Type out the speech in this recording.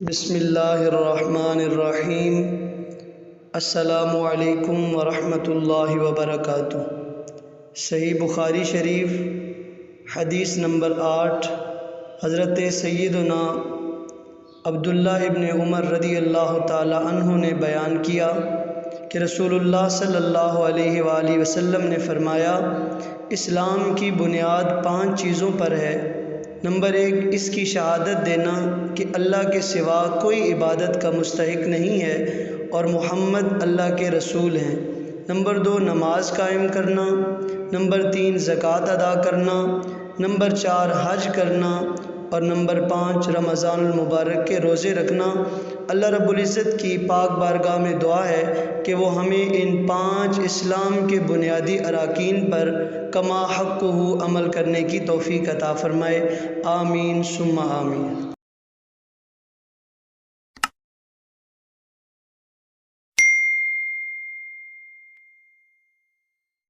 بسم اللہ الرحمن الرحیم۔ السلام علیکم ورحمۃ اللہ وبرکاتہ۔ صحیح بخاری شریف حدیث نمبر 8، حضرت سیدنا عبداللہ ابن عمر رضی اللہ تعالی عنہ نے بیان کیا کہ رسول اللہ صلی اللہ علیہ وآلہ وسلم نے فرمایا، اسلام کی بنیاد 5 چیزوں پر ہے۔ نمبر 1، اس کی شہادت دینا کہ اللہ کے سوا کوئی عبادت کا مستحق نہیں ہے اور محمد اللہ کے رسول ہیں۔ نمبر 2، نماز قائم کرنا۔ نمبر 3، زکوٰۃ ادا کرنا۔ نمبر 4، حج کرنا۔ اور نمبر 5، رمضان المبارک کے روزے رکھنا۔ اللہ رب العزت کی پاک بارگاہ میں دعا ہے کہ وہ ہمیں ان 5 اسلام کے بنیادی اراکین پر کما حقہ عمل کرنے کی توفیق عطا فرمائے۔ آمین ثم آمین۔